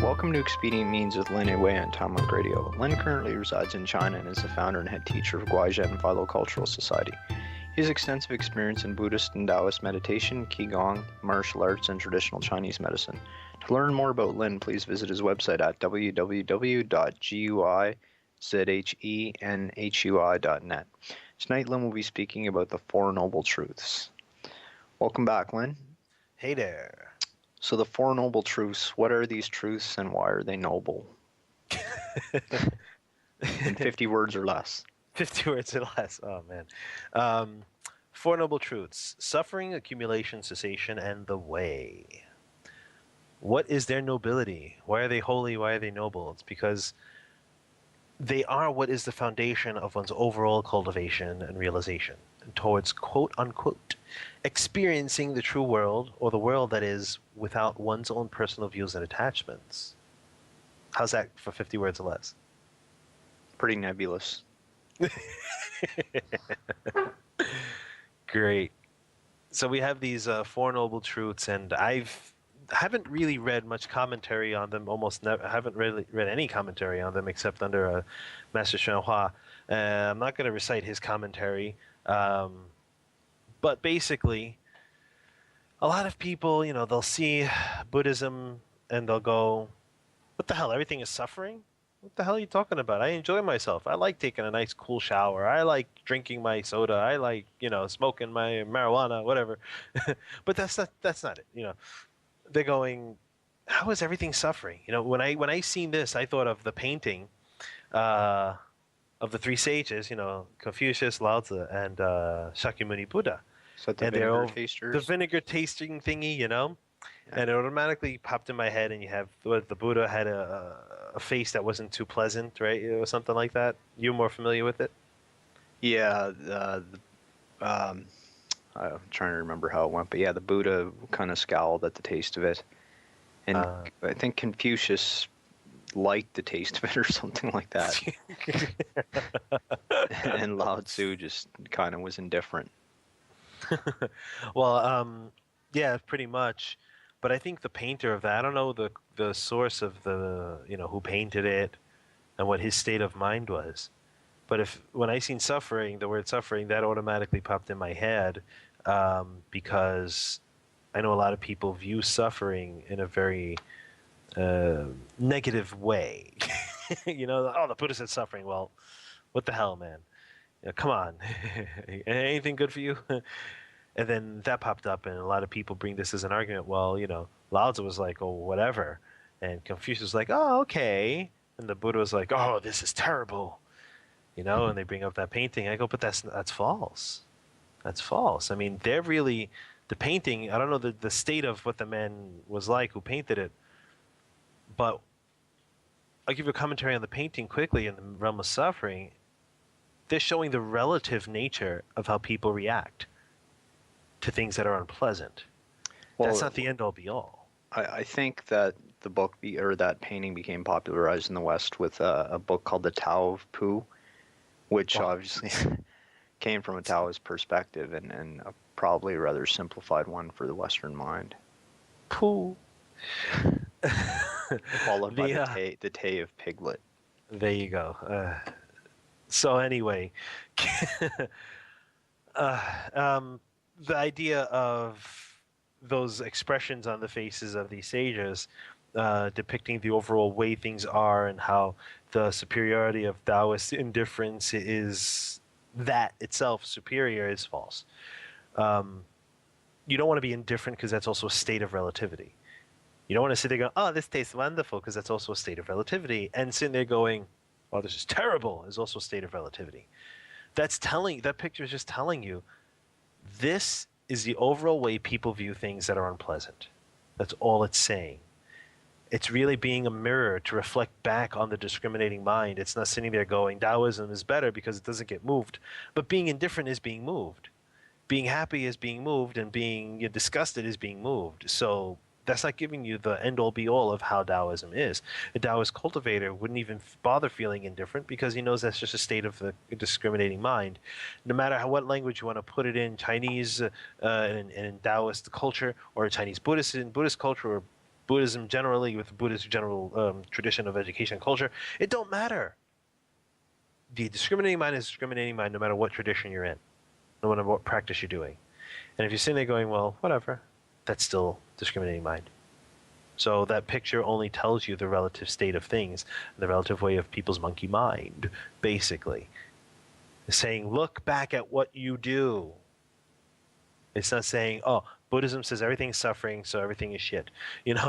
Welcome to Expedient Means with Lin Wei on Time Link Radio. Lin currently resides in China and is the founder and head teacher of Guaizhen Philocultural Society. He has extensive experience in Buddhist and Taoist meditation, Qigong, martial arts, and traditional Chinese medicine. To learn more about Lin, please visit his website at www.guizhenhui.net. Tonight, Lin will be speaking about the Four Noble Truths. Welcome back, Lin. Hey there. So the Four Noble Truths, what are these truths and why are they noble? In 50 words or less. 50 words or less. Oh, man. Four Noble Truths: suffering, accumulation, cessation, and the way. What is their nobility? Why are they holy? Why are they noble? It's because they are what is the foundation of one's overall cultivation and realization towards quote-unquote experiencing the true world, or the world that is without one's own personal views and attachments. How's that for 50 words or less? Pretty nebulous. Great. So we have these Four Noble Truths, and haven't really read much commentary on them. Almost never. I haven't really read any commentary on them except under Master Xuan Hua. I'm not going to recite his commentary, but basically, a lot of people, they'll see Buddhism and they'll go, "What the hell? Everything is suffering? What the hell are you talking about? I enjoy myself. I like taking a nice cool shower. I like drinking my soda. I like, smoking my marijuana, whatever." But that's not it. They're going, "How is everything suffering?" When I seen this, I thought of the painting of the three sages, Confucius, Lao Tzu, and Shakyamuni Buddha. So the vinegar tasters? The vinegar tasting thingy, Yeah. And it automatically popped in my head, and you have the Buddha had a face that wasn't too pleasant, right? Or something like that. You more familiar with it? Yeah, I'm trying to remember how it went, but yeah, the Buddha kind of scowled at the taste of it. And I think Confucius liked the taste of it or something like that. And Lao Tzu just kind of was indifferent. Well, yeah, pretty much. But I think the painter of that, I don't know the source of who painted it and what his state of mind was. But when I seen suffering, the word suffering, that automatically popped in my head, because I know a lot of people view suffering in a very negative way. Oh, the Buddha said suffering. Well, what the hell, man? Come on. Anything good for you? And then that popped up, and a lot of people bring this as an argument. Well, Lao Tzu was like, "Oh, whatever," and Confucius was like, "Oh, okay," and the Buddha was like, "Oh, this is terrible," And they bring up that painting. I go, "But that's false. That's false." I mean, they're really the painting. I don't know the state of what the man was like who painted it, but I'll give you a commentary on the painting quickly. In the realm of suffering, they're showing the relative nature of how people react to things that are unpleasant. Well, that's not the end-all be-all. I think that the book or that painting became popularized in the West with a book called The Tao of Pooh, which obviously came from a Taoist perspective and probably a rather simplified one for the Western mind. Pooh. Followed by the Tay of Piglet. There you go. So anyway, the idea of those expressions on the faces of these sages depicting the overall way things are and how the superiority of Taoist indifference is that itself superior is false. You don't want to be indifferent because that's also a state of relativity. You don't want to sit there going, "Oh, this tastes wonderful," because that's also a state of relativity. And sitting there going, "Oh, this is terrible," is also a state of relativity. That picture is just telling you this is the overall way people view things that are unpleasant. That's all it's saying. It's really being a mirror to reflect back on the discriminating mind. It's not sitting there going, Taoism is better because it doesn't get moved. But being indifferent is being moved. Being happy is being moved, and being disgusted is being moved. So that's not giving you the end-all be-all of how Taoism is. A Taoist cultivator wouldn't even bother feeling indifferent because he knows that's just a state of the discriminating mind. No matter what language you want to put it in, Chinese in Taoist culture, or Chinese Buddhist in Buddhist culture, or Buddhism generally, with the Buddhist general tradition of education and culture, it don't matter. The discriminating mind is discriminating mind no matter what tradition you're in, no matter what practice you're doing. And if you're sitting there going, well, whatever, that's still discriminating mind. So that picture only tells you the relative state of things, the relative way of people's monkey mind, basically. It's saying, look back at what you do. It's not saying, oh, Buddhism says everything's suffering, so everything is shit.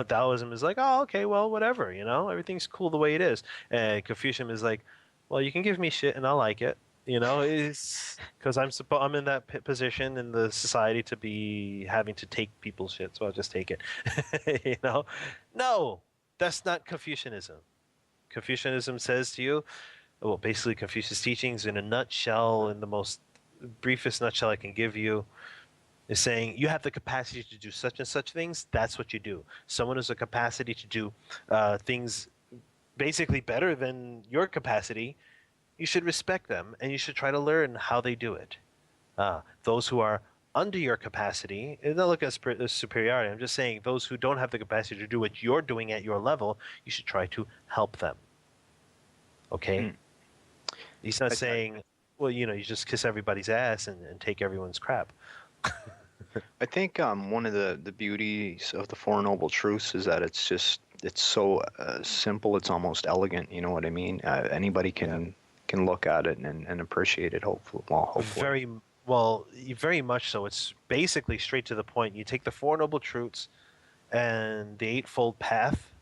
Taoism is like, oh, okay, well, whatever, everything's cool the way it is. And Confucianism is like, well, you can give me shit and I'll like it. It's because I'm in that position in the society to be having to take people's shit, so I'll just take it. No, that's not Confucianism. Confucianism says to you, well, basically Confucius' teachings in a nutshell, in the most briefest nutshell I can give you, is saying you have the capacity to do such and such things. That's what you do. Someone has a capacity to do things basically better than your capacity. You should respect them, and you should try to learn how they do it. Those who are under your capacity, and don't look at superiority. I'm just saying those who don't have the capacity to do what you're doing at your level, you should try to help them. Okay? He's not saying, well, you just kiss everybody's ass and take everyone's crap. I think one of the beauties of the Four Noble Truths is that it's so simple, it's almost elegant. You know what I mean? Anybody can look at it and appreciate it. Hopefully. Very much so. It's basically straight to the point. You take the Four Noble Truths and the Eightfold Path,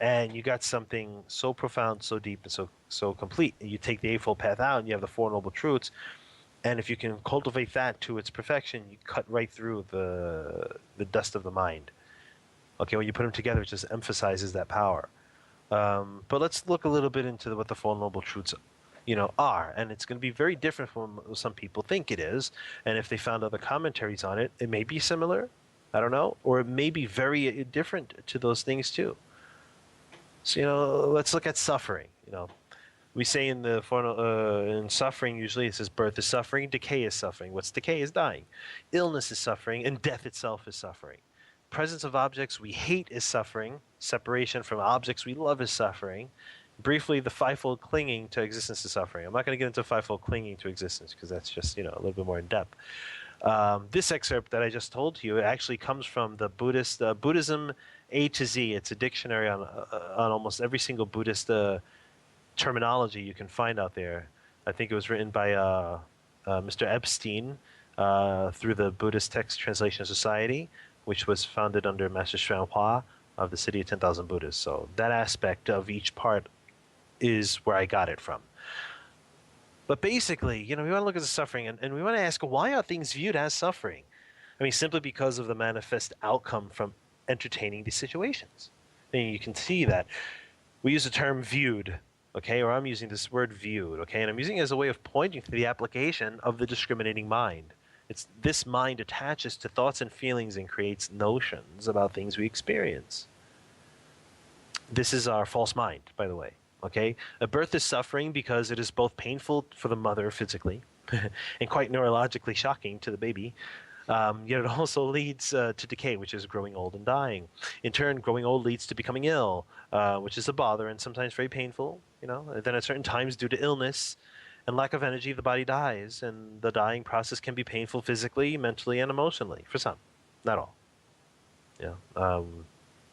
and you got something so profound, so deep, and so complete. You take the Eightfold Path out, and you have the Four Noble Truths. And if you can cultivate that to its perfection, you cut right through the dust of the mind. Okay, when you put them together, it just emphasizes that power. But let's look a little bit into what the Four Noble Truths, are. And it's going to be very different from what some people think it is. And if they found other commentaries on it, it may be similar. I don't know. Or it may be very different to those things too. So, let's look at suffering. We say in suffering, usually it says birth is suffering, decay is suffering. What's decay? Is dying. Illness is suffering, and death itself is suffering. Presence of objects we hate is suffering. Separation from objects we love is suffering. Briefly, the fivefold clinging to existence is suffering. I'm not going to get into fivefold clinging to existence because that's just a little bit more in depth. This excerpt that I just told to you, it actually comes from the Buddhism A to Z. It's a dictionary on almost every single Buddhist terminology you can find out there. I think it was written by Mr. Epstein through the Buddhist Text Translation Society, which was founded under Master Xuan Hua of the City of 10,000 Buddhists. So that aspect of each part is where I got it from. But basically, we want to look at the suffering, and we want to ask, why are things viewed as suffering? I mean, simply because of the manifest outcome from entertaining these situations. I mean, you can see that we use the term viewed. Okay, or I'm using this word viewed, okay, and I'm using it as a way of pointing to the application of the discriminating mind. It's this mind attaches to thoughts and feelings and creates notions about things we experience. This is our false mind, by the way, okay? A birth is suffering because it is both painful for the mother physically and quite neurologically shocking to the baby. Yet it also leads to decay, which is growing old and dying. In turn, growing old leads to becoming ill, which is a bother and sometimes very painful. And then at certain times, due to illness and lack of energy, the body dies, and the dying process can be painful physically, mentally, and emotionally for some, not all.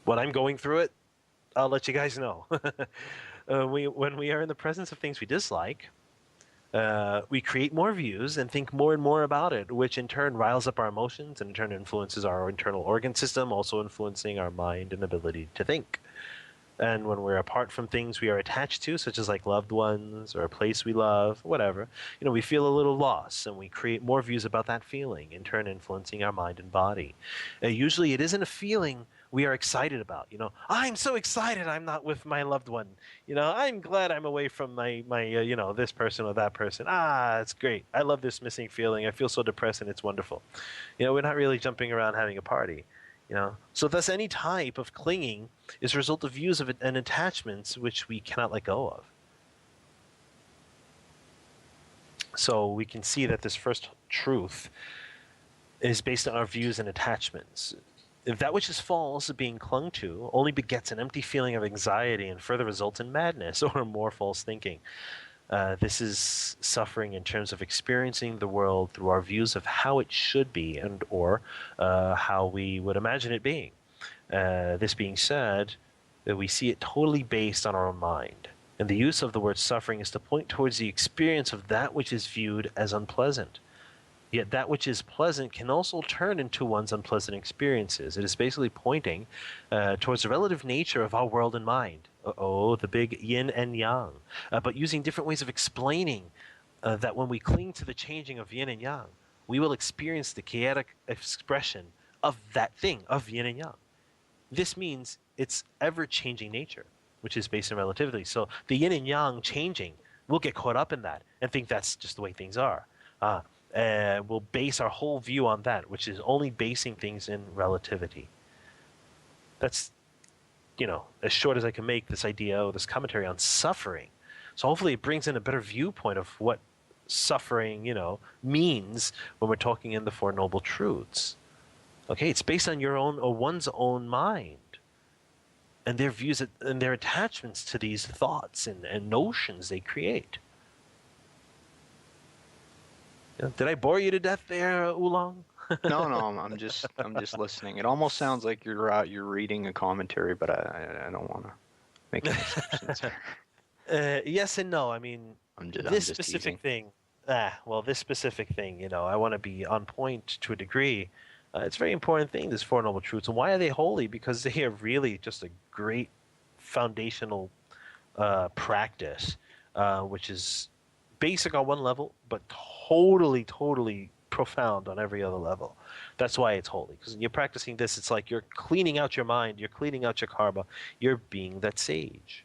When I'm going through it, I'll let you guys know. When we are in the presence of things we dislike, we create more views and think more and more about it, which in turn riles up our emotions and in turn influences our internal organ system, also influencing our mind and ability to think. And when we're apart from things we are attached to, such as like loved ones or a place we love, whatever, we feel a little loss, and we create more views about that feeling, in turn influencing our mind and body. Usually it isn't a feeling we are excited about. I'm so excited I'm not with my loved one. I'm glad I'm away from my this person or that person. It's great. I love this missing feeling. I feel so depressed, and it's wonderful. We're not really jumping around having a party. So thus any type of clinging is a result of views of and attachments which we cannot let go of. So we can see that this first truth is based on our views and attachments. If that which is false, being clung to, only begets an empty feeling of anxiety and further results in madness or more false thinking. This is suffering in terms of experiencing the world through our views of how it should be and or how we would imagine it being. This being said, we see it totally based on our own mind. And the use of the word suffering is to point towards the experience of that which is viewed as unpleasant. Yet that which is pleasant can also turn into one's unpleasant experiences. It is basically pointing towards the relative nature of our world and mind. Oh, the big yin and yang. But using different ways of explaining that when we cling to the changing of yin and yang, we will experience the chaotic expression of that thing, of yin and yang. This means its ever-changing nature, which is based on relativity. So the yin and yang changing, we'll get caught up in that and think that's just the way things are. We'll base our whole view on that, which is only basing things in relativity. That's, as short as I can make this idea or this commentary on suffering. So hopefully it brings in a better viewpoint of what suffering, means when we're talking in the Four Noble Truths. Okay, it's based on your own or one's own mind and their views and their attachments to these thoughts and notions they create. Did I bore you to death there, Oolong? No, I'm just listening. It almost sounds like you're reading a commentary, but I don't want to make any assumptions. Yes and no. I mean, this specific thing. This specific thing. I want to be on point to a degree. It's a very important thing. This Four Noble Truths. And why are they holy? Because they are really just a great foundational practice, which is basic on one level, but totally profound on every other level. That's why it's holy. Because when you're practicing this, it's like you're cleaning out your mind, you're cleaning out your karma, you're being that sage.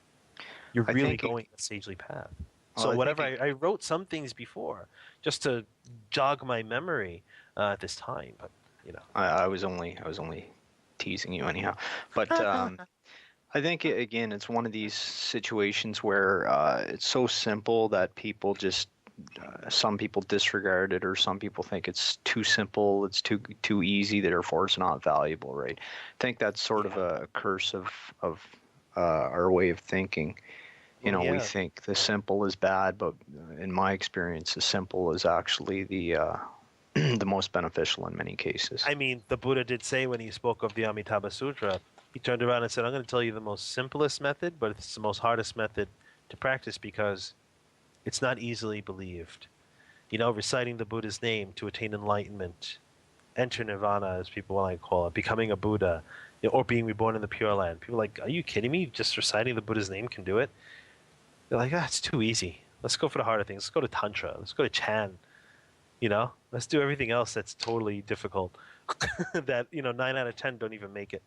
You're really going a sagely path. So I wrote some things before just to jog my memory at this time, but I was only teasing you anyhow. But I think again, it's one of these situations where it's so simple that people just some people disregard it, or some people think it's too simple, it's too easy, therefore it's not valuable, right? I think that's sort of a curse of our way of thinking. We think the simple is bad, but in my experience, the simple is actually the the most beneficial in many cases. I mean, the Buddha did say when he spoke of the Amitabha Sutra, he turned around and said, I'm going to tell you the most simplest method, but it's the most hardest method to practice because it's not easily believed. Reciting the Buddha's name to attain enlightenment, enter nirvana, as people like to call it, becoming a Buddha, or being reborn in the Pure Land. People are like, are you kidding me? Just reciting the Buddha's name can do it? They're like, it's too easy. Let's go for the harder things. Let's go to Tantra. Let's go to Chan. Let's do everything else that's totally difficult. That 9 out of 10 don't even make it.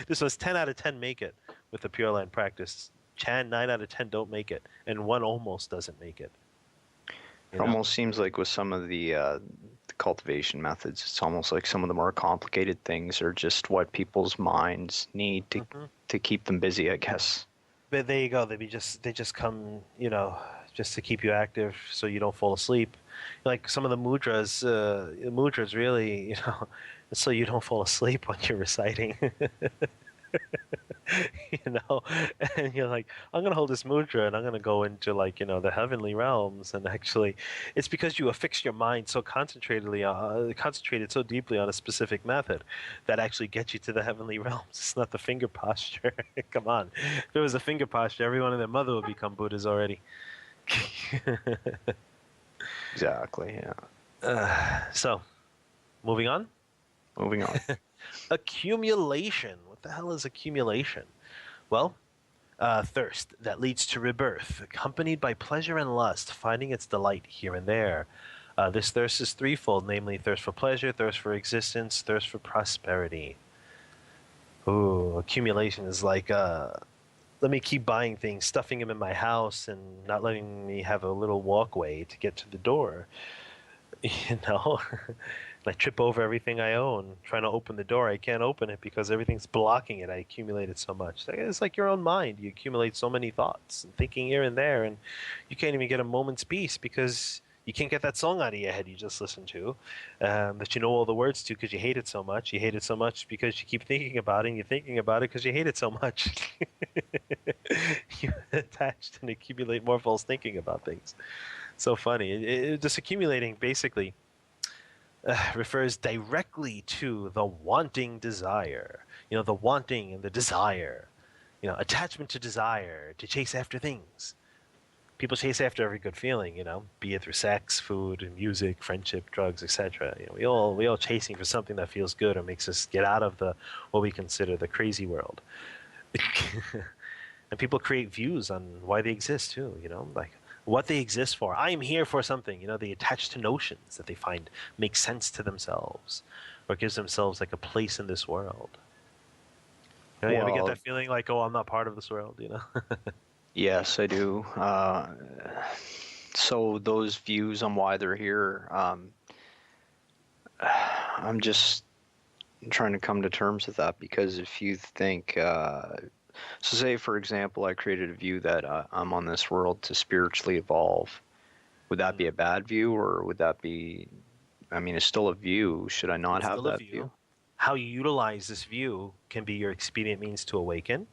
This was 10 out of 10 make it with the Pure Land practice. Chan 9 out of 10 don't make it, and one almost doesn't make it. It almost seems like with some of the cultivation methods, it's almost like some of the more complicated things are just what people's minds need to keep them busy, I guess. But there you go. They just come, just to keep you active so you don't fall asleep. Like some of the mudras really, so you don't fall asleep when you're reciting. And you're like, I'm going to hold this mudra and I'm going to go into the heavenly realms. And actually, it's because you affix your mind so concentrated so deeply on a specific method that actually gets you to the heavenly realms. It's not the finger posture. Come on. If it was a finger posture, everyone and their mother would become Buddhas already. Exactly, yeah. So, moving on? Moving on. Accumulation. What the hell is accumulation? Well, thirst that leads to rebirth, accompanied by pleasure and lust, finding its delight here and there. This thirst is threefold, namely thirst for pleasure, thirst for existence, thirst for prosperity. Ooh, accumulation is like, let me keep buying things, stuffing them in my house, and not letting me have a little walkway to get to the door. I trip over everything I own, trying to open the door. I can't open it because everything's blocking it. I accumulated so much. It's like your own mind. You accumulate so many thoughts and thinking here and there, and you can't even get a moment's peace because You can't get that song out of your head you just listened to, that you know all the words to because you hate it so much. You hate it so much because you keep thinking about it, and you're thinking about it because you hate it so much. You attach and accumulate more false thinking about things. So funny. This accumulating basically refers directly to the wanting desire. You know, the wanting and the desire. You know, attachment to desire, to chase after things. People chase after every good feeling, you know, be it through sex, food, music, friendship, drugs, etc. You know, we all chasing for something that feels good or makes us get out of the what we consider the crazy world. And people create views on why they exist too, you know, like what they exist for. I'm here for something, you know, they attach to notions that they find make sense to themselves or gives themselves like a place in this world. You know, you ever get Well, that feeling like, oh, I'm not part of this world, you know? yes, I do. So those views on why they're here, I'm just trying to come to terms with that because if you think, so say for example, I created a view that I'm on this world to spiritually evolve. Would that be a bad view, or would that be? I mean, it's still a view. Should I not It's have still a that view? view. How you utilize this view can be your expedient means to awaken,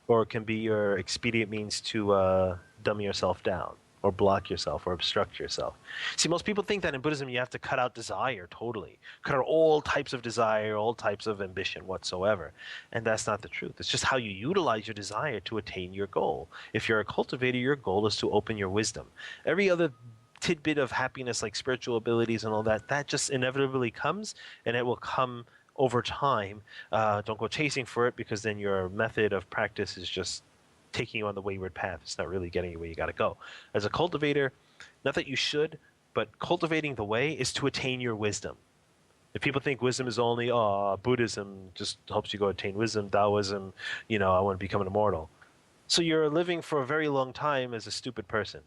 or it can be your expedient means to dumb yourself down, or block yourself, or obstruct yourself. See, most people think that in Buddhism you have to cut out desire totally, cut out all types of desire, all types of ambition whatsoever. And that's not the truth. It's just how you utilize your desire to attain your goal. If you're a cultivator, your goal is to open your wisdom. Every other tidbit of happiness, like spiritual abilities and all that, that just inevitably comes, and it will come over time. Don't go chasing for it because then your method of practice is just taking you on the wayward path. It's not really getting you where you got to go. As a cultivator, not that you should, but cultivating the way is to attain your wisdom. If people think wisdom is only, oh, Buddhism just helps you go attain wisdom, Taoism, you know, I want to become an immortal. So you're living for a very long time as a stupid person.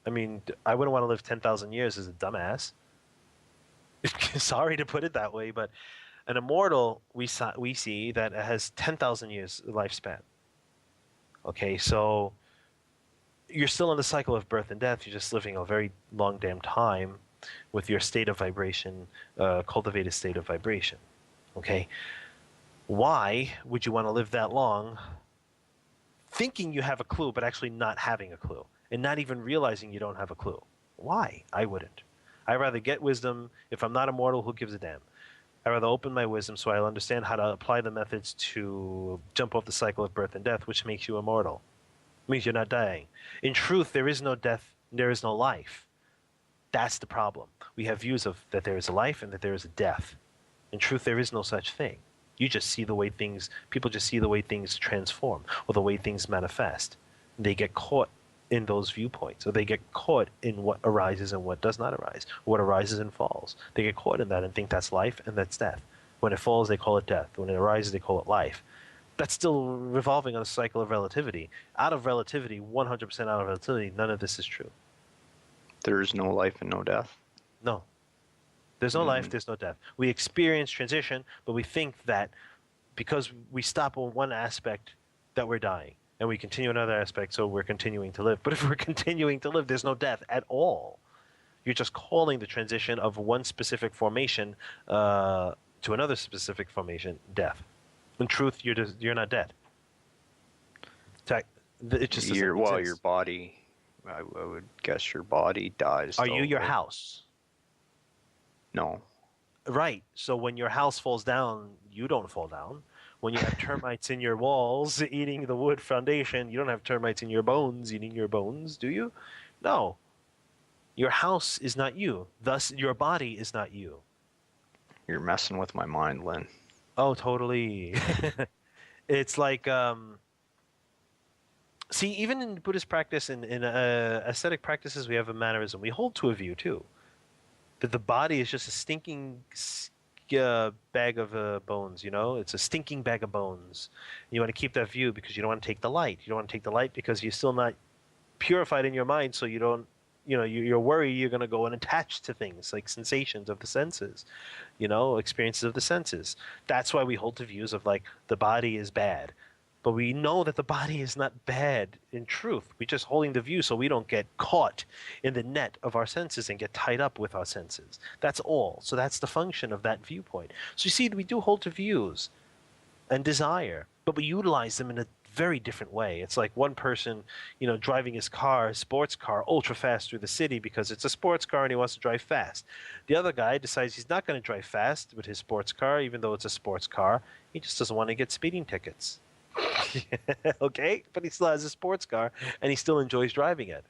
I mean, I wouldn't want to live 10,000 years as a dumbass. Sorry to put it that way, but an immortal we see that has 10,000 years lifespan. Okay, so you're still in the cycle of birth and death. You're just living a very long damn time with your state of vibration, cultivated state of vibration. Okay, why would you want to live that long thinking you have a clue, but actually not having a clue and not even realizing you don't have a clue? Why? I wouldn't. I'd rather get wisdom. If I'm not immortal, who gives a damn? I'd rather open my wisdom so I'll understand how to apply the methods to jump off the cycle of birth and death, which makes you immortal. It means you're not dying. In truth, there is no death, there is no life. That's the problem. We have views of that there is a life and that there is a death. In truth, there is no such thing. You just see the way things, people just see the way things transform or the way things manifest. They get caught in those viewpoints, or they get caught in what arises and what does not arise, what arises and falls. They get caught in that and think that's life and that's death. When it falls, they call it death. When it arises, they call it life. That's still revolving on a cycle of relativity. Out of relativity, 100% out of relativity, none of this is true. There is no life and no death. No. There's no life, there's no death. We experience transition, but we think that because we stop on one aspect that we're dying, and we continue another aspect, so we're continuing to live. But if we're continuing to live, there's no death at all. You're just calling the transition of one specific formation to another specific formation death. In truth, you're not dead. It just doesn't exist. Your body, I would guess your body dies. Are you your house? No. Right. So when your house falls down, you don't fall down. When you have termites in your walls eating the wood foundation, you don't have termites in your bones eating your bones, do you? No. Your house is not you. Thus, your body is not you. You're messing with my mind, Lynn. Oh, totally. It's like, see, even in Buddhist practice and in ascetic practices, we have a mannerism. We hold to a view, too. That the body is just a stinking bag of bones, you know? It's a stinking bag of bones. You want to keep that view because you don't want to take the light. You don't want to take the light because you're still not purified in your mind, so you don't, you know, you're worried you're going to go and attach to things like sensations of the senses, you know, experiences of the senses. That's why we hold to views of like the body is bad. But we know that the body is not bad in truth. We're just holding the view so we don't get caught in the net of our senses and get tied up with our senses. That's all. So that's the function of that viewpoint. So you see, we do hold to views and desire, but we utilize them in a very different way. It's like one person, driving his car, sports car, ultra fast through the city because it's a sports car and he wants to drive fast. The other guy decides he's not going to drive fast with his sports car, even though it's a sports car. He just doesn't want to get speeding tickets. Okay? But he still has a sports car and he still enjoys driving it.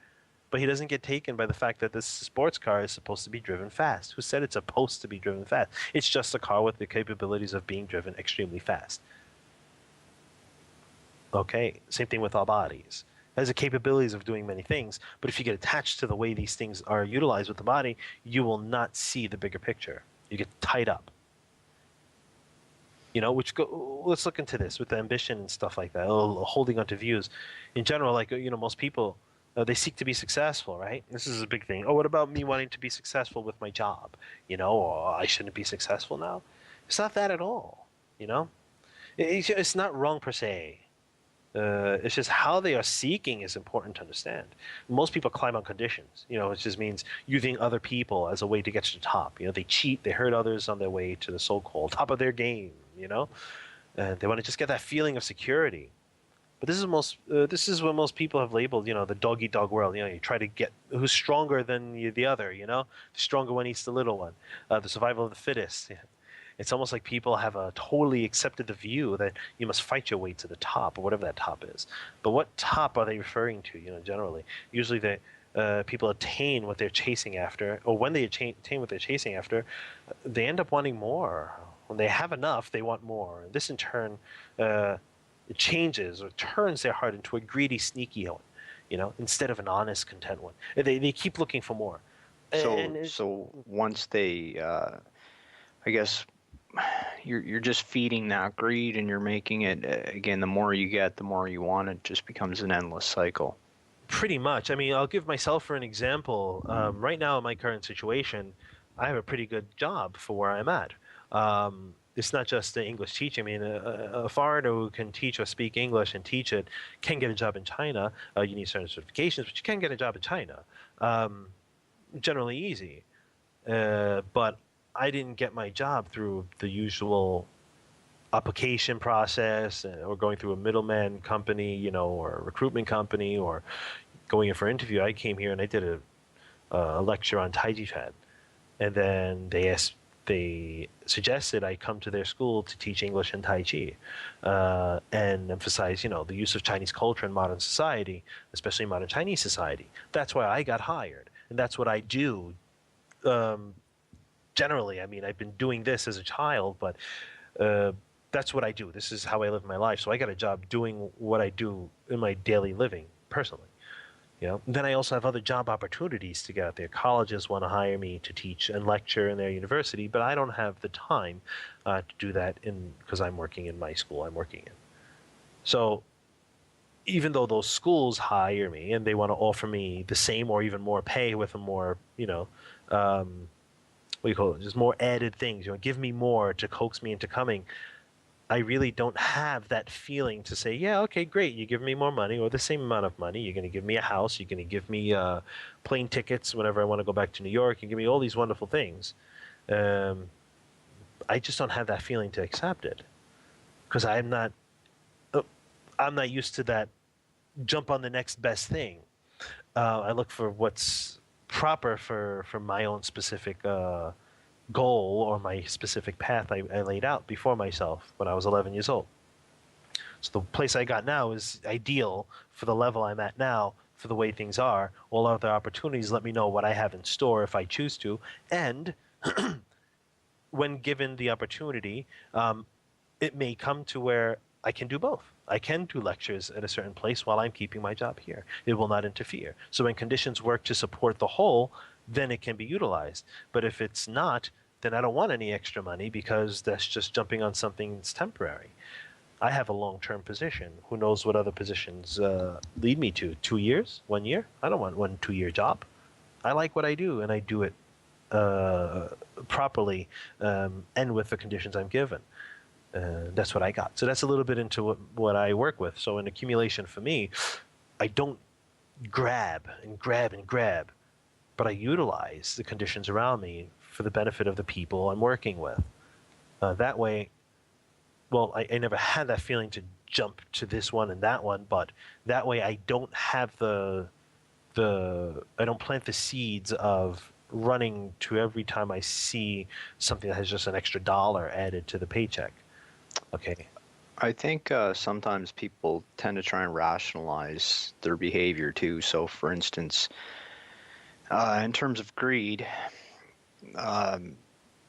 But he doesn't get taken by the fact that this sports car is supposed to be driven fast. Who said it's supposed to be driven fast? It's just a car with the capabilities of being driven extremely fast. Okay, same thing with our bodies. It has the capabilities of doing many things, but if you get attached to the way these things are utilized with the body, you will not see the bigger picture. You get tied up. Let's look into this with ambition and stuff like that, holding onto views. In general, like, most people, they seek to be successful, right? This is a big thing. Oh, what about me wanting to be successful with my job? Or I shouldn't be successful now. It's not that at all, It's not wrong per se. It's just how they are seeking is important to understand. Most people climb on conditions. It just means using other people as a way to get to the top. They cheat, they hurt others on their way to the so-called top of their game. And they want to just get that feeling of security. But this is what most people have labeled, the dog eat dog world. You try to get who's stronger than the other. The stronger one eats the little one. The survival of the fittest. It's almost like people have totally accepted the view that you must fight your way to the top, or whatever that top is. But what top are they referring to? Generally, usually people attain what they're chasing after, or when they attain what they're chasing after, they end up wanting more. When they have enough, they want more. And this in turn it changes or turns their heart into a greedy, sneaky one, instead of an honest, content one. They keep looking for more. So once they, I guess, you're just feeding that greed, and you're making it again. The more you get, the more you want. It just becomes an endless cycle. Pretty much. I mean, I'll give myself for an example. Right now, in my current situation, I have a pretty good job for where I'm at. It's not just the English teaching. I mean, a foreigner who can teach or speak English and teach it can get a job in China. You need certain certifications, but you can get a job in China. Generally easy. But I didn't get my job through the usual application process or going through a middleman company, or a recruitment company, or going in for an interview. I came here and I did a lecture on Taiji Chuan, and then they suggested I come to their school to teach English and Tai Chi, and emphasize, the use of Chinese culture in modern society, especially modern Chinese society. That's why I got hired, and that's what I do. Generally, I mean, I've been doing this as a child, but that's what I do. This is how I live my life. So I got a job doing what I do in my daily living, personally. Then I also have other job opportunities to get out there. Colleges want to hire me to teach and lecture in their university, but I don't have the time to do that because I'm working in my school I'm working in. So even though those schools hire me and they want to offer me the same or even more pay with a more, what do you call it? Just more added things. Give me more to coax me into coming. I really don't have that feeling to say, yeah, okay, great. You give me more money or the same amount of money. You're going to give me a house. You're going to give me plane tickets whenever I want to go back to New York. You give me all these wonderful things. I just don't have that feeling to accept it because I'm not used to that jump on the next best thing. I look for what's proper for my own specific goal or my specific path I laid out before myself when I was 11 years old. So the place I got now is ideal for the level I'm at now, for the way things are. All other opportunities let me know what I have in store if I choose to. And when given the opportunity, it may come to where I can do both. I can do lectures at a certain place while I'm keeping my job here. It will not interfere. So when conditions work to support the whole, then it can be utilized. But if it's not, then I don't want any extra money because that's just jumping on something that's temporary. I have a long-term position. Who knows what other positions lead me to? 2 years? 1 year? I don't want 1 2-year job. I like what I do, and I do it properly and with the conditions I'm given. That's what I got. So that's a little bit into what I work with. So in accumulation for me, I don't grab and grab and grab, but I utilize the conditions around me for the benefit of the people I'm working with. That way, well, I never had that feeling to jump to this one and that one, but that way I don't have I don't plant the seeds of running to every time I see something that has just an extra dollar added to the paycheck. Okay. I think sometimes people tend to try and rationalize their behavior too. So, for instance, in terms of greed, um,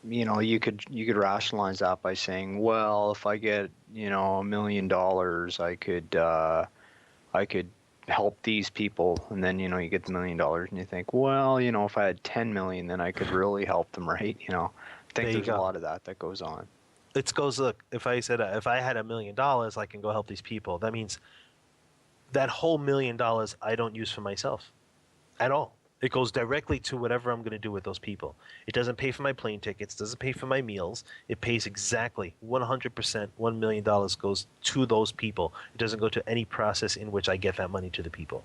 you could rationalize that by saying, well, if I get $1 million, I could help these people, and then you get the $1 million, and you think, well, if I had 10 million, then I could really help them, right? I think There you there's a go. lot of that goes on. It goes, look, if I said, if I had $1 million, I can go help these people. That means that whole $1 million I don't use for myself at all. It goes directly to whatever I'm going to do with those people. It doesn't pay for my plane tickets, doesn't pay for my meals. It pays exactly 100%. $1 million goes to those people. It doesn't go to any process in which I get that money to the people.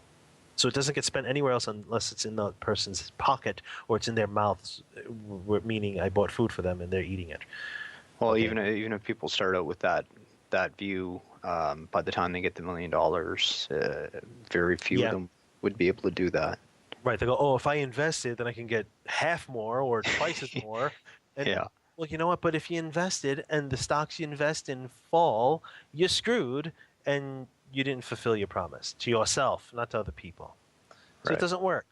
So it doesn't get spent anywhere else unless it's in the person's pocket or it's in their mouths, meaning I bought food for them and they're eating it. Well, Okay. even if people start out with that view, by the time they get the $1 million, very few of Yeah. them would be able to do that. Right. They go, oh, if I invested, then I can get half more or twice as more. And Yeah, well, you know what? But if you invested and the stocks you invest in fall, you're screwed and you didn't fulfill your promise to yourself, not to other people. So it right. doesn't work.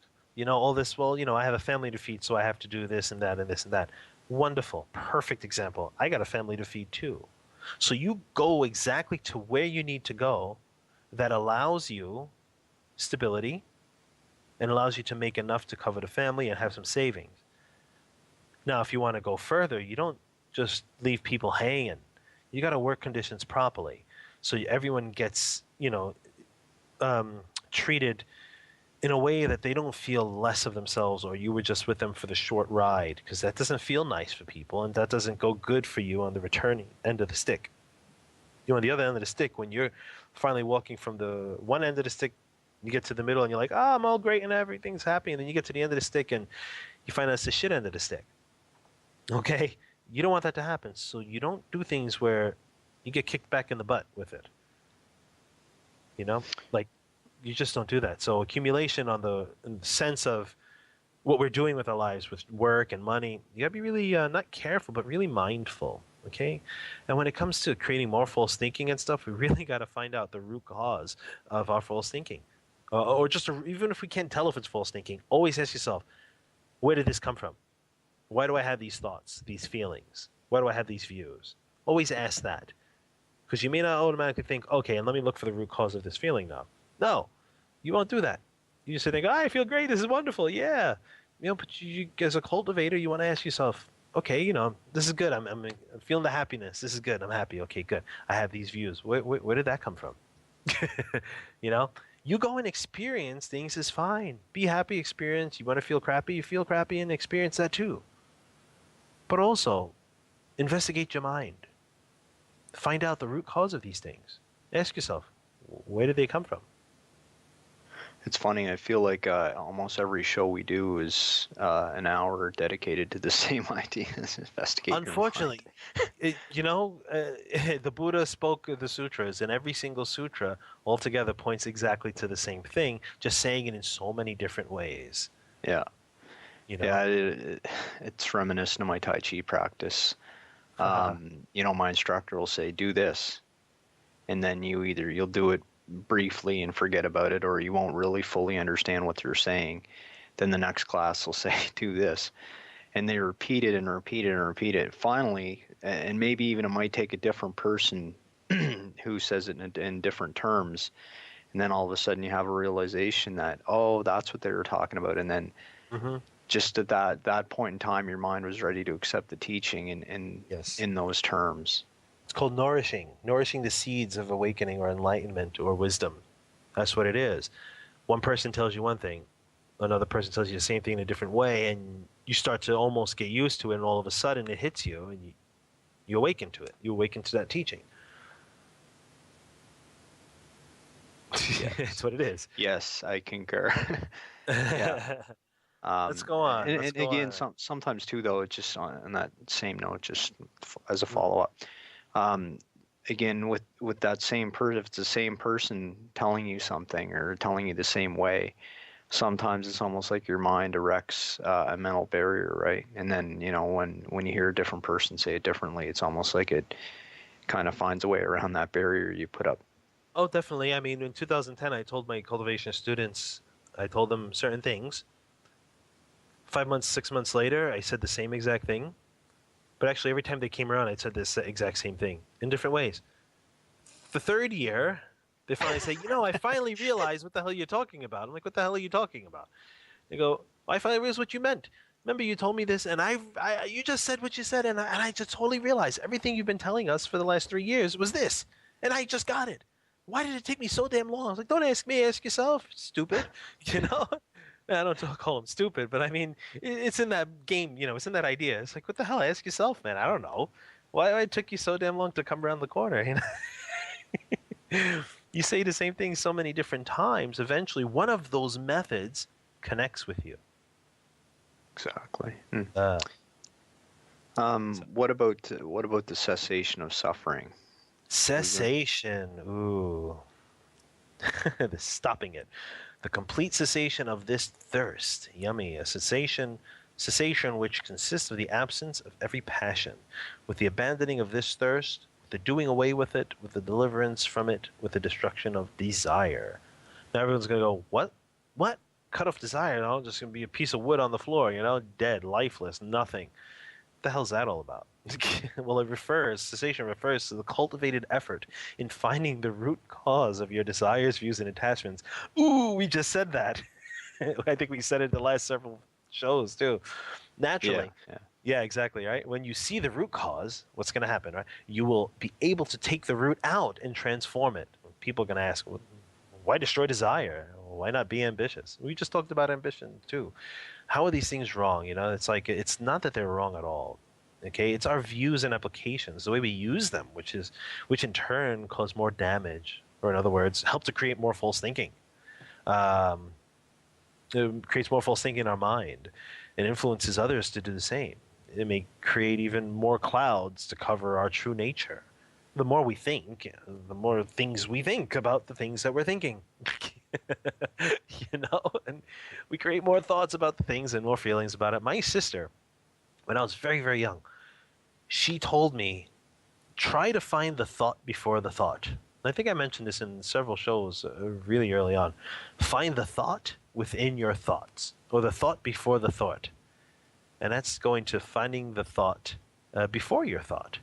All this, well, I have a family to feed, so I have to do this and that and this and that. Wonderful. Perfect example. I got a family to feed too. So you go exactly to where you need to go that allows you stability and allows you to make enough to cover the family and have some savings. Now, if you want to go further, you don't just leave people hanging. You got to work conditions properly, so everyone gets treated in a way that they don't feel less of themselves or you were just with them for the short ride, because that doesn't feel nice for people and that doesn't go good for you on the returning end of the stick. On the other end of the stick, when you're finally walking from the one end of the stick, you get to the middle and you're like, oh, I'm all great and everything's happy. And then you get to the end of the stick and you find out it's the shit end of the stick. Okay? You don't want that to happen. So you don't do things where you get kicked back in the butt with it. Like you just don't do that. So accumulation in the sense of what we're doing with our lives, with work and money, you gotta be really not careful, but really mindful. Okay, and when it comes to creating more false thinking and stuff, we really got to find out the root cause of our false thinking, or just even if we can't tell if it's false thinking, always ask yourself, where did this come from? Why do I have these thoughts, these feelings? Why do I have these views? Always ask that, because you may not automatically think, okay, and let me look for the root cause of this feeling now. No, you won't do that. You just think, oh, I feel great. This is wonderful. Yeah. But you, as a cultivator, you want to ask yourself, okay, this is good. I'm feeling the happiness. This is good. I'm happy. Okay, good. I have these views. Where did that come from? you know, you go and experience things is fine. Be happy, experience. You want to feel crappy, you feel crappy and experience that too. But also, investigate your mind. Find out the root cause of these things. Ask yourself, where did they come from? It's funny. I feel like almost every show we do is an hour dedicated to the same idea as investigate your mind. Unfortunately, the Buddha spoke the sutras, and every single sutra altogether points exactly to the same thing, just saying it in so many different ways. Yeah, You know, yeah. It's reminiscent of my Tai Chi practice. My instructor will say, "Do this," and then you'll do it briefly and forget about it, or you won't really fully understand what they're saying. Then the next class will say, "Do this." And they repeat it and repeat it and repeat it. Finally, and maybe even it might take a different person who says it in different terms, and then all of a sudden you have a realization that, oh, that's what they were talking about. And then hmm just at that point in time, your mind was ready to accept the teaching yes, in those terms. it's called nourishing the seeds of awakening or enlightenment or wisdom. That's what it is. One person tells you one thing, another person tells you the same thing in a different way, and you start to almost get used to it, and all of a sudden it hits you, and You awaken to it. You awaken to that teaching. It's what it is. Yes, I concur. Yeah. Let's go on. Let's And go again, on. sometimes too, though, it's just on that same note, just as a Mm. follow up. Um, Again, with that same person, if it's the same person telling you something or telling you the same way, sometimes it's almost like your mind erects a mental barrier, right? And then when you hear a different person say it differently, it's almost like it kind of finds a way around that barrier you put up. Oh, definitely. I mean, in 2010, I told my cultivation students, I told them certain things. 5 months, 6 months later, I said the same exact thing. But actually, every time they came around, I said this exact same thing in different ways. The third year, they finally say, I finally realized what the hell you're talking about. I'm like, what the hell are you talking about? They go, I finally realized what you meant. Remember, you told me this, and you just said what you said, and I just totally realized everything you've been telling us for the last 3 years was this, and I just got it. Why did it take me so damn long? I was like, don't ask me, ask yourself, stupid. You know? I don't call him stupid, but I mean, it's in that game, it's in that idea. It's like, what the hell? Ask yourself, man. I don't know. Why it took you so damn long to come around the corner? You say the same thing so many different times. Eventually, one of those methods connects with you. Exactly. Uh, so- What about the cessation of suffering? Cessation. Ooh. The stopping it. The complete cessation of this thirst. Yummy. A cessation which consists of the absence of every passion, with the abandoning of this thirst, with the doing away with it, with the deliverance from it, with the destruction of desire. Now everyone's gonna go, what? What? Cut off desire, just gonna be a piece of wood on the floor, dead, lifeless, nothing. The hell's that all about? Well, cessation refers to the cultivated effort in finding the root cause of your desires, views, and attachments. Ooh, we just said that. I think we said it the last several shows too. Yeah, Naturally. yeah. Yeah, exactly, right? When you see the root cause, what's going to happen, right? You will be able to take the root out and transform it. People are going to ask, well, why destroy desire? Why not be ambitious? We just talked about ambition too. How are these things wrong? It's like it's not that they're wrong at all. Okay, it's our views and applications, the way we use them, which in turn cause more damage, or in other words, help to create more false thinking. Um, it creates more false thinking in our mind, and influences others to do the same. It may create even more clouds to cover our true nature. The more we think, the more things we think about the things that we're thinking. And we create more thoughts about the things and more feelings about it. My sister, when I was very, very young, she told me, try to find the thought before the thought. I think I mentioned this in several shows really early on. Find the thought within your thoughts, or the thought before the thought. And that's going to finding the thought before your thought.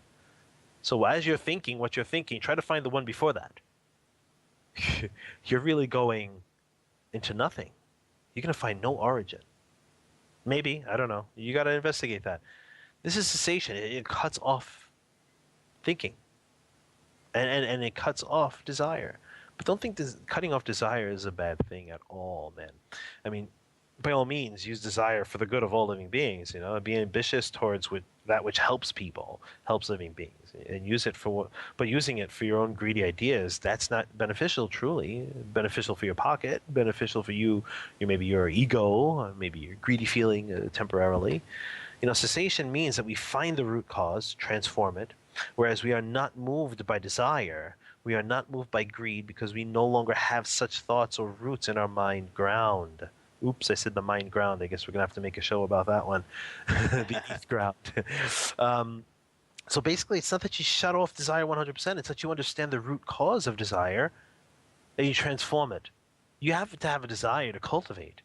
So as you're thinking what you're thinking, try to find the one before that. You're really going into nothing. You're going to find no origin. Maybe, I don't know. You got to investigate that. This is cessation. It cuts off thinking. And it cuts off desire. But don't think this cutting off desire is a bad thing at all, man. I mean, by all means, use desire for the good of all living beings. Be ambitious towards that which helps people, helps living beings, and use it for. But using it for your own greedy ideas, that's not beneficial. Truly beneficial for your pocket, beneficial for you. Maybe your ego, maybe your greedy feeling temporarily. Cessation means that we find the root cause, transform it, whereas we are not moved by desire. We are not moved by greed because we no longer have such thoughts or roots in our mind ground. Oops, I said the mind ground. I guess we're going to have to make a show about that one. The ETH ground. So basically, it's not that you shut off desire 100%. It's that you understand the root cause of desire and you transform it. You have to have a desire to cultivate.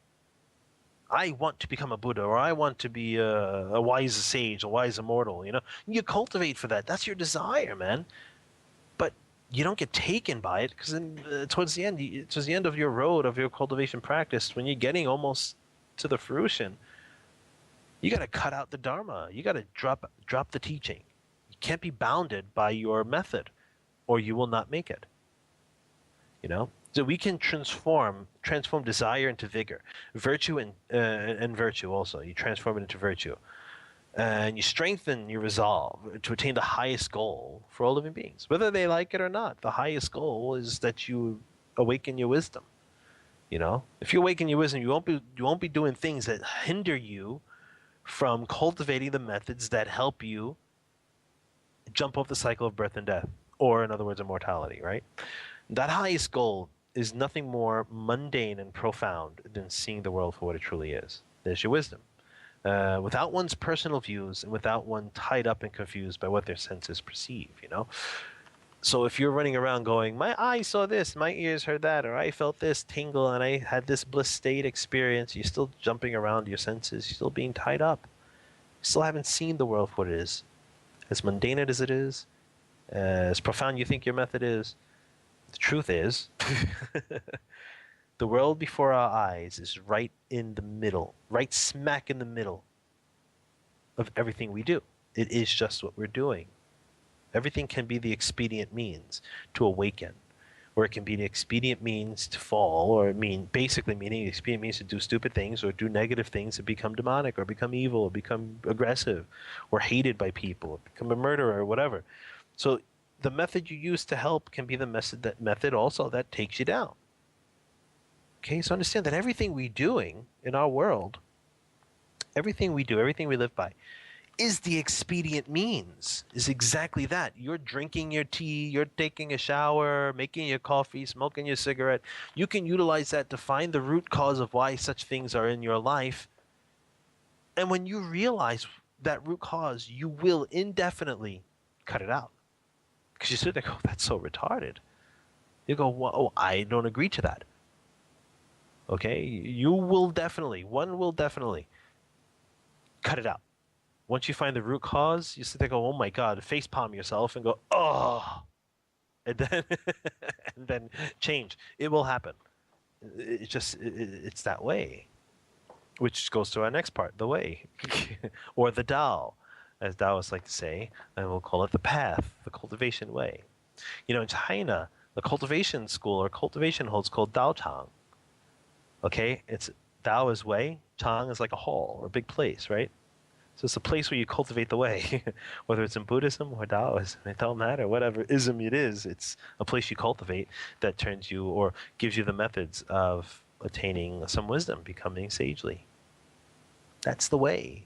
I want to become a Buddha, or I want to be a wise sage, a wise immortal. You cultivate for that. That's your desire, man. But you don't get taken by it because towards the end of your road of your cultivation practice, when you're getting almost to the fruition, you got to cut out the dharma. You got to drop the teaching. You can't be bounded by your method, or you will not make it. So we can transform desire into vigor, virtue and virtue also. You transform it into virtue. and you strengthen your resolve to attain the highest goal for all living beings, whether they like it or not. The highest goal is that you awaken your wisdom. You know, if you awaken your wisdom, you won't be doing things that hinder you from cultivating the methods that help you jump off the cycle of birth and death, or in other words, immortality. Right? That highest goal is nothing more mundane and profound than seeing the world for what it truly is. There's your wisdom. Without one's personal views and without one tied up and confused by what their senses perceive, you know? So if you're running around going, my eye saw this, my ears heard that, or I felt this tingle and I had this bliss state experience, you're still jumping around your senses, you're still being tied up. You still haven't seen the world for what it is. As mundane as it is, as profound you think your method is, the truth is, the world before our eyes is right in the middle, right smack in the middle of everything we do. It is just what we're doing. Everything can be the expedient means to awaken, or it can be the expedient means to fall, or basically meaning the expedient means to do stupid things or do negative things to become demonic or become evil or become aggressive or hated by people or become a murderer or whatever. So the method you use to help can be the method also that takes you down. Okay, so understand that everything we're doing in our world, everything we do, everything we live by, is the expedient means, is exactly that. You're drinking your tea, you're taking a shower, making your coffee, smoking your cigarette. You can utilize that to find the root cause of why such things are in your life. And when you realize that root cause, you will indefinitely cut it out. Because you sit there and go, that's so retarded. You go, well, I don't agree to that. Okay, one will definitely cut it out. Once you find the root cause, you sit there and go, oh my God, face palm yourself and go, oh, and then, and then change. It will happen. It's that way, which goes to our next part, the way, or the Tao, as Taoists like to say, and we'll call it the path, the cultivation way. You know, in China, the cultivation school or cultivation hall is called Dao Chang. Okay, it's Tao is way, Chang is like a hall or a big place, right? So it's a place where you cultivate the way, whether it's in Buddhism or Taoism, it don't matter. Whatever ism it is, it's a place you cultivate that turns you or gives you the methods of attaining some wisdom, becoming sagely. That's the way.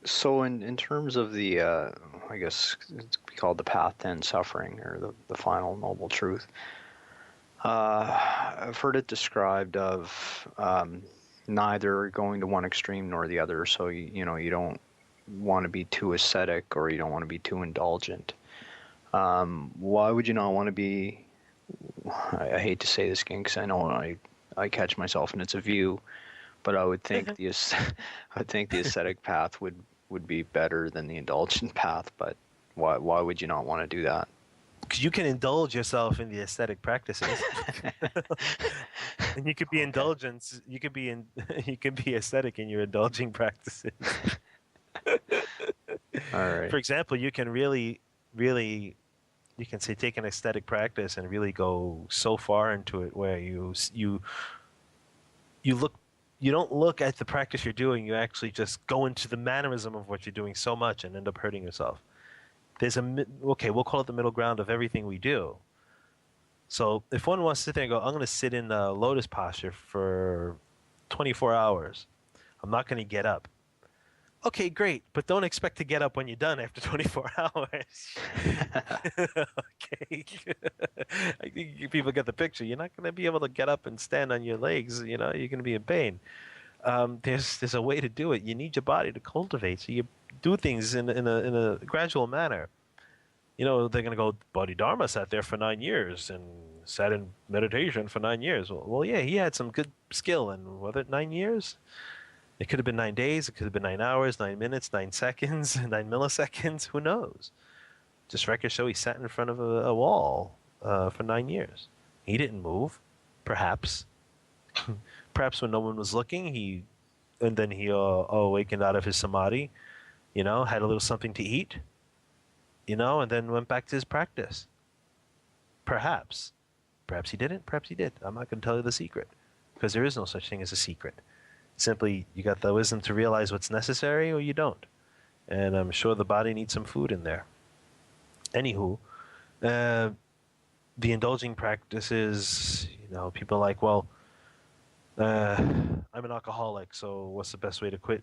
So in terms of the, I guess it's called the path to end suffering, or the final noble truth, I've heard it described of neither going to one extreme nor the other. So you don't want to be too ascetic or you don't want to be too indulgent. Why would you not want to be? I hate to say this again because I know I catch myself and it's a view, but I would think the ascetic path would be better than the indulgent path. But why would you not want to do that? Because you can indulge yourself in the aesthetic practices, and you could be indulgent. You could be you could be aesthetic in your indulging practices. All right. For example, you can really, you can say take an aesthetic practice and really go so far into it where you look. You don't look at the practice you're doing. You actually just go into the mannerism of what you're doing so much and end up hurting yourself. There's we'll call it the middle ground of everything we do. So if one wants to sit there and go, I'm going to sit in a lotus posture for 24 hours. I'm not going to get up. Okay, great, but don't expect to get up when you're done after 24 hours. Okay. I think people get the picture. You're not going to be able to get up and stand on your legs. You know, you're going to be in pain. There's a way to do it. You need your body to cultivate. So you do things in a gradual manner. You know, they're going to go, Bodhidharma sat there for 9 years and sat in meditation for 9 years. Well, yeah, he had some good skill. And was it 9 years? It could have been 9 days. It could have been 9 hours, 9 minutes, 9 seconds, 9 milliseconds. Who knows? Just records show he sat in front of a wall for 9 years. He didn't move, perhaps. Perhaps when no one was looking, and then he awakened out of his samadhi, you know, had a little something to eat, you know, and then went back to his practice. Perhaps. Perhaps he didn't. Perhaps he did. I'm not going to tell you the secret because there is no such thing as a secret. Simply, you got the wisdom to realize what's necessary or you don't. And I'm sure the body needs some food in there. Anywho, uh, the indulging practices, people are like, well, uh, I'm an alcoholic, so what's the best way to quit?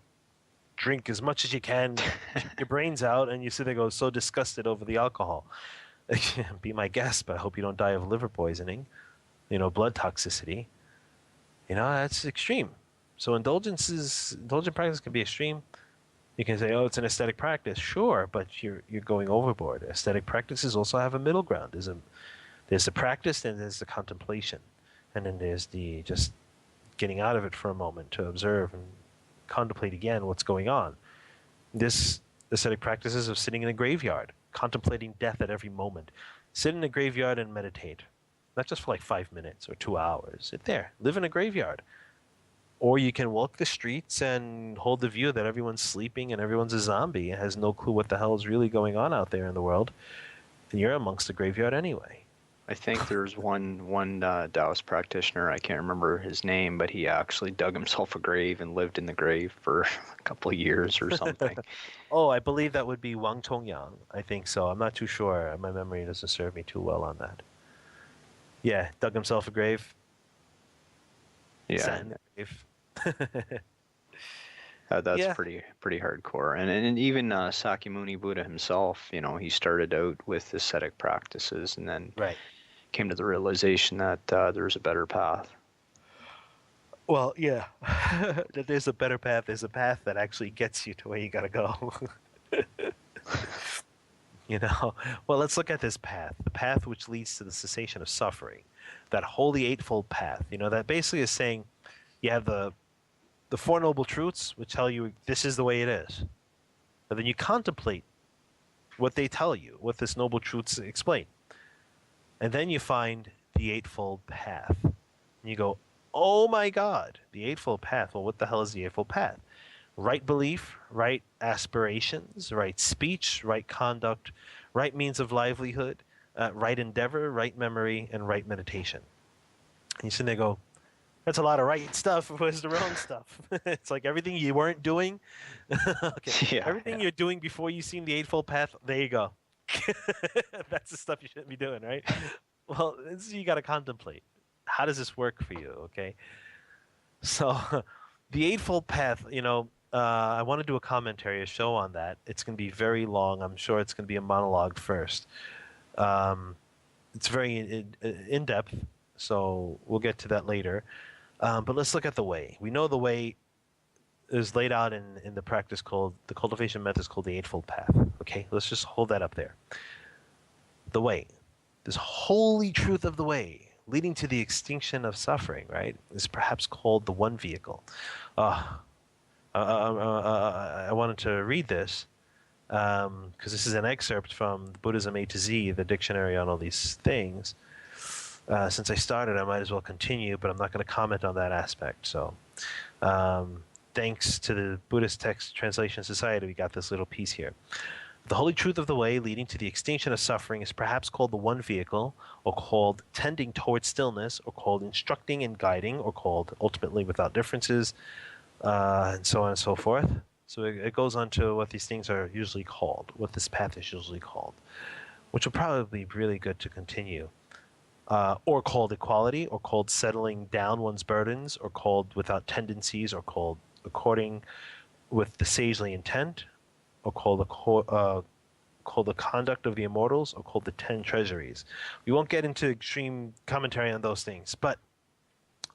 Drink as much as you can, puke your brains out, and you sit there go so disgusted over the alcohol. Be my guest, but I hope you don't die of liver poisoning, blood toxicity. That's extreme. So indulgent practice can be extreme. You can say, oh, it's an aesthetic practice. Sure, but you're going overboard. Aesthetic practices also have a middle ground. There's the practice and there's the contemplation. And then there's the just getting out of it for a moment to observe and contemplate again what's going on. This aesthetic practices of sitting in a graveyard, contemplating death at every moment. Sit in a graveyard and meditate. Not just for like 5 minutes or 2 hours. Sit there. Live in a graveyard. Or you can walk the streets and hold the view that everyone's sleeping and everyone's a zombie and has no clue what the hell is really going on out there in the world. And you're amongst the graveyard anyway. I think there's one Taoist practitioner, I can't remember his name, but he actually dug himself a grave and lived in the grave for a couple of years or something. Oh, I believe that would be Wang Chongyang. I think so. I'm not too sure. My memory doesn't serve me too well on that. Yeah, dug himself a grave. Yeah. Sat in the grave. That's Yeah. pretty hardcore. And even Sakyamuni Buddha himself, he started out with ascetic practices and then Right. came to the realization that there's a better path. Well, yeah. That there's a better path. There's a path that actually gets you to where you gotta go. Well, let's look at this path. The path which leads to the cessation of suffering. That holy eightfold path. That basically is saying you have the Four Noble Truths, which tell you this is the way it is. And then you contemplate what they tell you, what this Noble Truths explain. And then you find the Eightfold Path. And you go, oh my God, the Eightfold Path. Well, what the hell is the Eightfold Path? Right belief, right aspirations, right speech, right conduct, right means of livelihood, right endeavor, right memory, and right meditation. And you sit there and go, that's a lot of right stuff. Where's the wrong stuff? It's like everything you weren't doing. Okay. Yeah, Everything you're doing before you seen the Eightfold Path, there you go. That's the stuff you shouldn't be doing, right? Well, you got to contemplate. How does this work for you? Okay. So, the Eightfold Path, I want to do a commentary, a show on that. It's going to be very long. I'm sure it's going to be a monologue first. It's very in depth, so we'll get to that later. But let's look at the way. We know the way is laid out in the practice called, the cultivation methods called the Eightfold Path. Okay, let's just hold that up there. The way, this holy truth of the way, leading to the extinction of suffering, right, is perhaps called the one vehicle. I wanted to read this because this is an excerpt from Buddhism A to Z, the dictionary on all these things. Since I started, I might as well continue, but I'm not going to comment on that aspect. So thanks to the Buddhist Text Translation Society, we got this little piece here. The holy truth of the way leading to the extinction of suffering is perhaps called the one vehicle, or called tending towards stillness, or called instructing and guiding, or called ultimately without differences, and so on and so forth. So it goes on to what these things are usually called, what this path is usually called, which will probably be really good to continue. Or called equality, or called settling down one's burdens, or called without tendencies, or called according with the sagely intent, or called the conduct of the immortals, or called the 10 treasuries. We won't get into extreme commentary on those things, but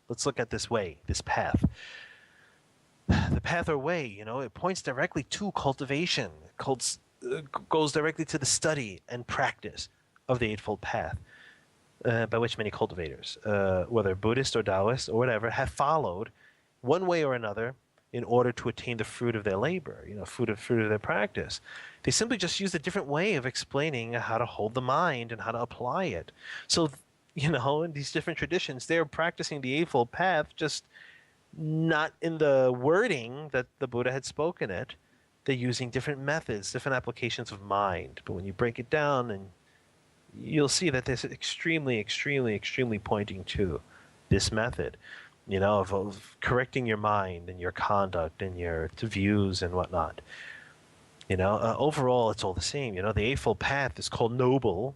let's look at this way, this path. The path or way, it points directly to cultivation. Goes directly to the study and practice of the Eightfold Path. By which many cultivators, whether Buddhist or Taoist or whatever, have followed one way or another in order to attain the fruit of their labor, fruit of their practice. They simply just use a different way of explaining how to hold the mind and how to apply it. So, in these different traditions, they're practicing the Eightfold Path, just not in the wording that the Buddha had spoken it. They're using different methods, different applications of mind. But when you break it down, and you'll see that there's extremely, extremely, extremely pointing to this method. of correcting your mind and your conduct and your views and whatnot. Overall, it's all the same. The Eightfold Path is called noble.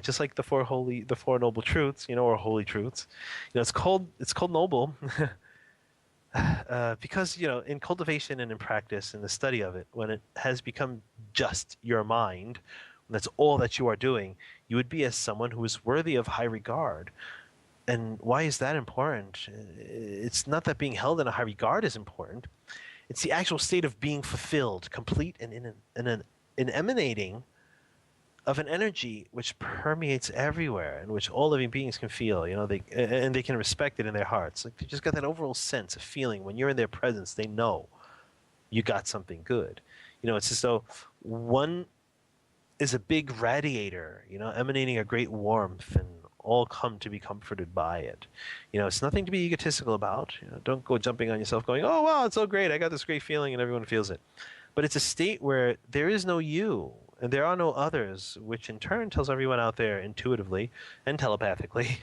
Just like the Four Noble Truths, or Holy Truths. It's called noble because in cultivation and in practice and the study of it, when it has become just your mind, and that's all that you are doing, you would be as someone who is worthy of high regard. And why is that important? It's not that being held in a high regard is important. It's the actual state of being fulfilled, complete, and in emanating of an energy which permeates everywhere and which all living beings can feel. They can respect it in their hearts. Like they just got that overall sense of feeling when you're in their presence. They know you got something good. It's as though one is a big radiator, emanating a great warmth, and all come to be comforted by it. It's nothing to be egotistical about. Don't go jumping on yourself going, oh, wow, it's so great. I got this great feeling and everyone feels it. But it's a state where there is no you and there are no others, which in turn tells everyone out there intuitively and telepathically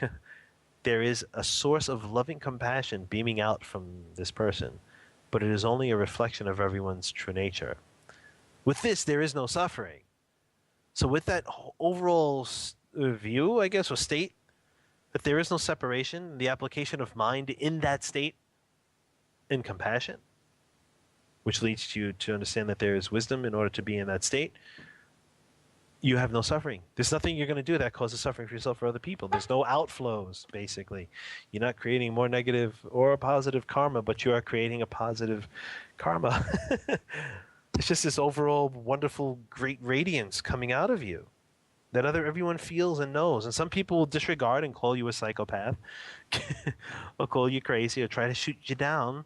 there is a source of loving compassion beaming out from this person, but it is only a reflection of everyone's true nature. With this, there is no suffering. So with that overall view, I guess, or state, that there is no separation, the application of mind in that state in compassion, which leads you to understand that there is wisdom in order to be in that state, you have no suffering. There's nothing you're going to do that causes suffering for yourself or other people. There's no outflows, basically. You're not creating more negative or positive karma, but you are creating a positive karma. It's just this overall wonderful, great radiance coming out of you that everyone feels and knows. And some people will disregard and call you a psychopath or call you crazy or try to shoot you down.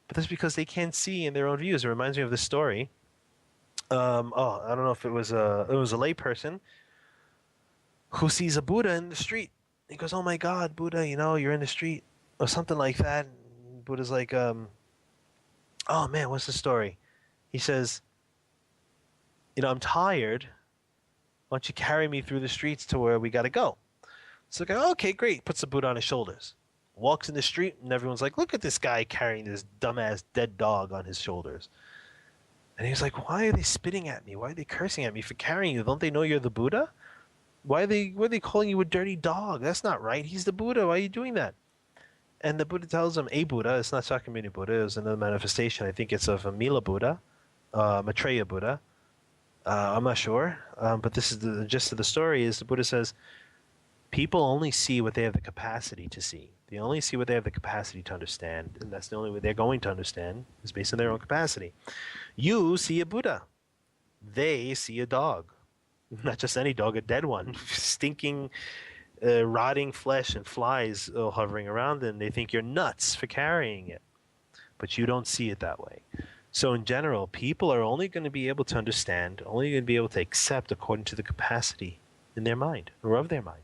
But that's because they can't see in their own views. It reminds me of this story. I don't know if it was a layperson who sees a Buddha in the street. He goes, "Oh my God, Buddha, you're in the street," or something like that. And Buddha's like, "Oh man, what's the story?" He says, "I'm tired. Why don't you carry me through the streets to where we got to go?" So the guy, "Okay, great." Puts the Buddha on his shoulders. Walks in the street, and everyone's like, "Look at this guy carrying this dumbass dead dog on his shoulders." And he's like, "Why are they spitting at me? Why are they cursing at me for carrying you? Don't they know you're the Buddha? Why are they calling you a dirty dog? That's not right. He's the Buddha. Why are you doing that?" And the Buddha tells him, a Buddha, it's not Sakyamuni Buddha, it's another manifestation. I think it's of a Mila Buddha, Maitreya Buddha. I'm not sure. But this is the gist of the story is the Buddha says, people only see what they have the capacity to see. They only see what they have the capacity to understand. And that's the only way they're going to understand is based on their own capacity. You see a Buddha. They see a dog. Not just any dog, a dead one. Stinking, rotting flesh and flies hovering around, and they think you're nuts for carrying it. But you don't see it that way. So in general, people are only going to be able to understand, only going to be able to accept according to the capacity in their mind or of their mind.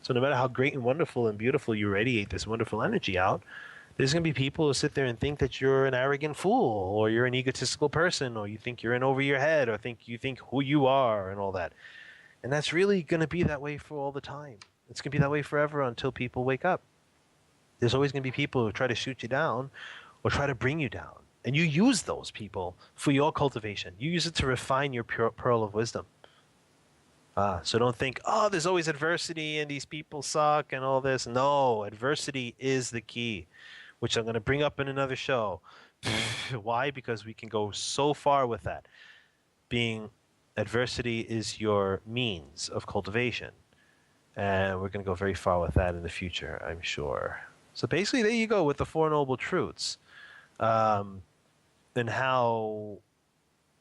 So no matter how great and wonderful and beautiful you radiate this wonderful energy out, there's going to be people who sit there and think that you're an arrogant fool or you're an egotistical person or you think you're in over your head or you think who you are and all that. And that's really going to be that way for all the time. It's going to be that way forever until people wake up. There's always going to be people who try to shoot you down or try to bring you down. And you use those people for your cultivation. You use it to refine your pearl of wisdom. So don't think, there's always adversity and these people suck and all this. No, adversity is the key, which I'm going to bring up in another show. Why? Because we can go so far with that. Adversity is your means of cultivation. And we're going to go very far with that in the future, I'm sure. So basically, there you go with the Four Noble Truths. And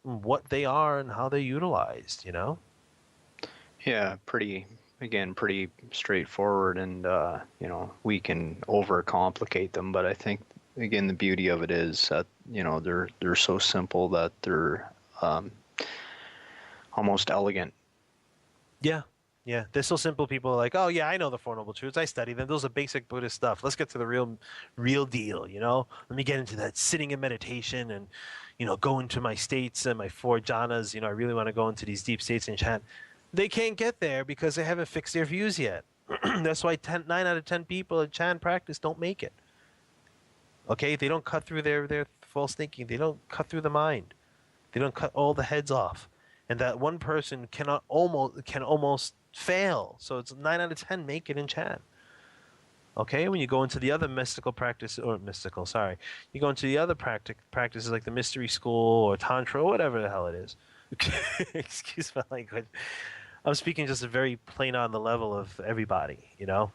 what they are and how they're utilized, Yeah, pretty straightforward, and we can overcomplicate them, but I think again the beauty of it is that they're so simple that they're almost elegant. Yeah, they're so simple. People are like, "Oh yeah, I know the Four Noble Truths. I study them. Those are basic Buddhist stuff. Let's get to the real deal. Let me get into that sitting in meditation and go into my states and my four jhanas. I really want to go into these deep states and chant." They can't get there because they haven't fixed their views yet. That's why 9 out of 10 people at Chan practice don't make it. Okay, they don't cut through their false thinking. They don't cut through the mind. They don't cut all the heads off, and that one person can almost fail. So it's 9 out of 10 make it in Chan. Okay, when you go into the other sorry, you go into the other practices like the mystery school or tantra or whatever the hell it is. Excuse my language. I'm speaking just a very plain on the level of everybody, you know.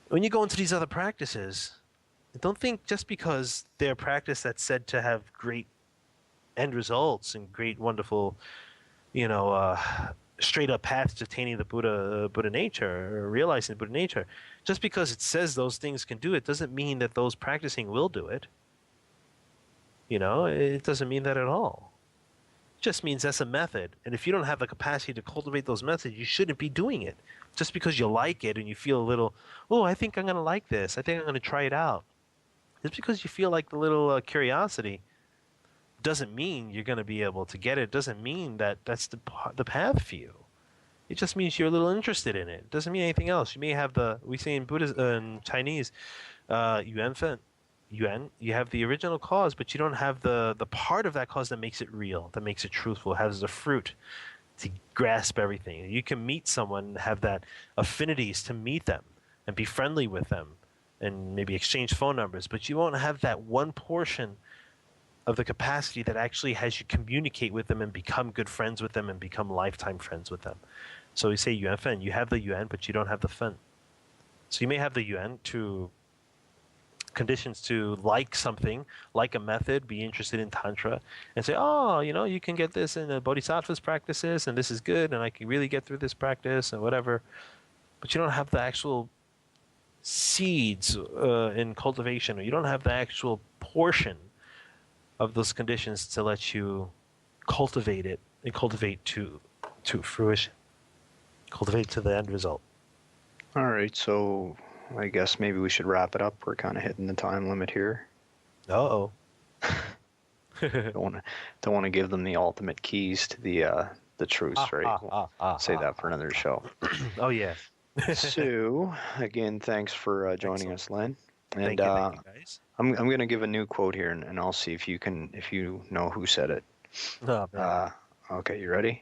When you go into these other practices, don't think just because they're a practice that's said to have great end results and great, wonderful, you know, straight up paths to attaining the Buddha nature or realizing the Buddha nature. Just because it says those things can do it doesn't mean that those practicing will do it. You know, it doesn't mean that at all. It just means that's a method. And if you don't have the capacity to cultivate those methods, you shouldn't be doing it. Just because you like it and you feel a little, oh, I think I'm going to like this. I think I'm going to try it out. Just because you feel like the little curiosity doesn't mean you're going to be able to get it. Doesn't mean that that's the path for you. It just means you're a little interested in it. It doesn't mean anything else. You may have we say in Buddhist, in Chinese, yuan, you have the original cause, but you don't have the part of that cause that makes it real, that makes it truthful, has the fruit to grasp everything. You can meet someone, have that affinities to meet them and be friendly with them and maybe exchange phone numbers, but you won't have that one portion of the capacity that actually has you communicate with them and become good friends with them and become lifetime friends with them. So we say yuan fen. You have the yuan, but you don't have the fen. So you may have the yuan to conditions to like something, like a method, be interested in tantra, and say, oh, you know, you can get this in the bodhisattva's practices, and this is good, and I can really get through this practice, and whatever. But you don't have the actual seeds in cultivation, or you don't have the actual portion of those conditions to let you cultivate it and cultivate to fruition, cultivate to the end result. All right, so I guess maybe we should wrap it up. We're kind of hitting the time limit here. Uh-oh. Don't want to give them the ultimate keys to the truth, right? We'll save that for another show. Oh yeah. So again, thanks for joining us, Len. And thank you, guys. I'm going to give a new quote here, and I'll see if you know who said it. Oh, man. Okay, you ready?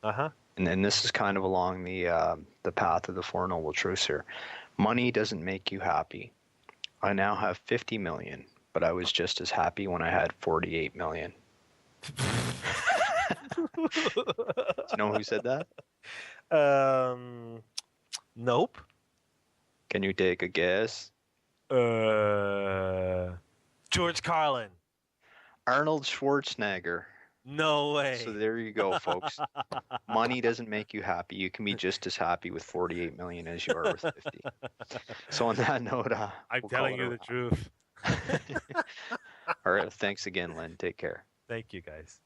Uh-huh. And this is kind of along the path of the Four Noble Truths here. Money doesn't make you happy. I now have 50 million, but I was just as happy when I had 48 million. Do you know who said that? Nope. Can you take a guess? George Carlin. Arnold Schwarzenegger. No way. So there you go, folks. Money doesn't make you happy. You can be just as happy with 48 million as you are with 50. So on that note, I'm telling you the truth. All right. Thanks again, Len. Take care. Thank you, guys.